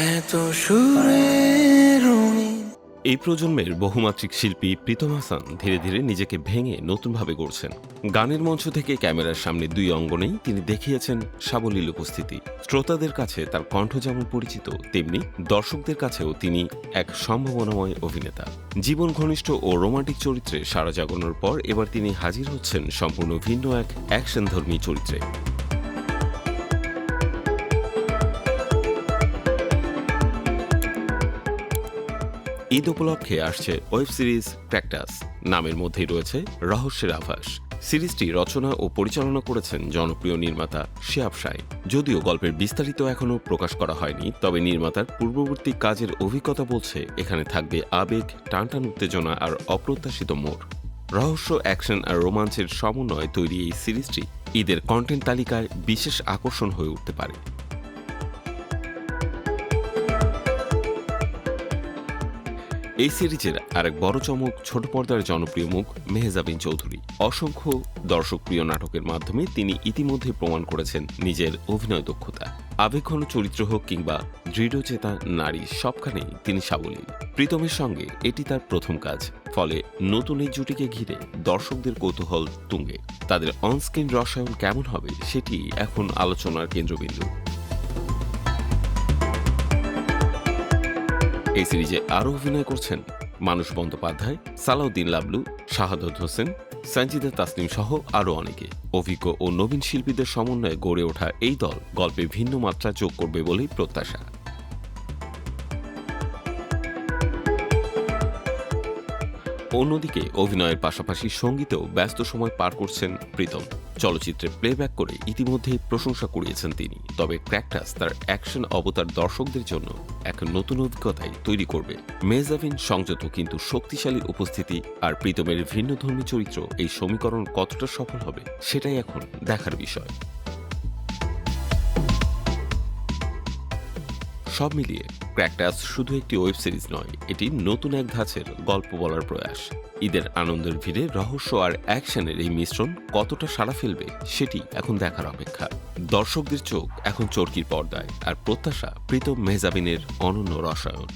এত সুরে রঙিন। এই প্রজন্মের বহুমাত্রিক শিল্পী প্রীতম হাসান ধীরে ধীরে নিজেকে ভেঙে নতুনভাবে গড়ছেন। গানের মঞ্চ থেকে ক্যামেরার সামনে দুই অঙ্গনেই তিনি দেখিয়েছেন সাবলীল উপস্থিতি। শ্রোতাদের কাছে তার কণ্ঠ যেমন পরিচিত, তেমনি দর্শকদের কাছেও তিনি এক সম্ভাবনাময় অভিনেতা। জীবন ঘনিষ্ঠ ও রোমান্টিক চরিত্রে সারা জাগানোর পর এবার তিনি হাজির হচ্ছেন সম্পূর্ণ ভিন্ন এক অ্যাকশনধর্মী চরিত্রে। ঈদ উপলক্ষে আসছে ওয়েব সিরিজ ক্র্যাকটাস। নামের মধ্যেই রয়েছে রহস্যের আভাস। সিরিজটি রচনা ও পরিচালনা করেছেন জনপ্রিয় নির্মাতা শিহাব শাহীন। যদিও গল্পের বিস্তারিত এখনও প্রকাশ করা হয়নি, তবে নির্মাতার পূর্ববর্তী কাজের অভিজ্ঞতা বলছে এখানে থাকবে আবেগ, টানটান উত্তেজনা আর অপ্রত্যাশিত মোড়। রহস্য, অ্যাকশন আর রোমাঞ্চের সমন্বয়ে তৈরি এই সিরিজটি ঈদের কন্টেন্ট তালিকায় বিশেষ আকর্ষণ হয়ে উঠতে পারে। এই সিরিজের আরেক বড় চমক ছোট পর্দার জনপ্রিয় মুখ মেহজাবিন চৌধুরী। অসংখ্য দর্শকপ্রিয় নাটকের মাধ্যমে তিনি ইতিমধ্যে প্রমাণ করেছেন নিজের অভিনয় দক্ষতা। আবেগঘন চরিত্র হোক কিংবা দৃঢ়চেতা নারী, সবখানেই তিনি সাবলীল। প্রীতমের সঙ্গে এটি তার প্রথম কাজ, ফলে নতুন এই জুটিকে ঘিরে দর্শকদের কৌতূহল তুঙ্গে। তাদের অনস্ক্রিন রসায়ন কেমন হবে সেটি এখন আলোচনার কেন্দ্রবিন্দু। এই সিরিজে আরও অভিনয় করছেন মানুষ বন্দ্যোপাধ্যায়, সালাউদ্দিন লাবলু, শাহাদত হোসেন, সঞ্জিদা তাসনিম সহ আরও অনেকে। অভিজ্ঞ ও নবীন শিল্পীদের সমন্বয়ে গড়ে ওঠা এই দল গল্পে ভিন্ন মাত্রা যোগ করবে বলেই প্রত্যাশা। অন্যদিকে অভিনয়ের পাশাপাশি সঙ্গীতেও ব্যস্ত সময় পার করছেন প্রীতম। চলচ্চিত্রে প্লেব্যাক করে ইতিমধ্যেই প্রশংসা কুড়িয়েছেন তিনি। তবে ক্র্যাকটাস তার অ্যাকশন অবতার দর্শকদের জন্য এক নতুন অভিজ্ঞতাই তৈরি করবে। মেহজাবিন সংযত কিন্তু শক্তিশালী উপস্থিতি আর প্রীতমের ভিন্নধর্মী চরিত্র, এই সমীকরণ কতটা সফল হবে সেটাই এখন দেখার বিষয়। সব মিলিয়ে ক্র্যাকটাস শুধু একটি ওয়েব সিরিজ নয়, এটি নতুন এক ধাঁচের গল্প বলার প্রয়াস। ঈদের আনন্দের ভিড়ে রহস্য আর অ্যাকশনের এই মিশ্রণ কতটা সাড়া ফেলবে সেটি এখন দেখার অপেক্ষা। দর্শকদের চোখ এখন চরকির পর্দায়, আর প্রত্যাশা প্রীতম মেহজাবিনের অনন্য রসায়ন।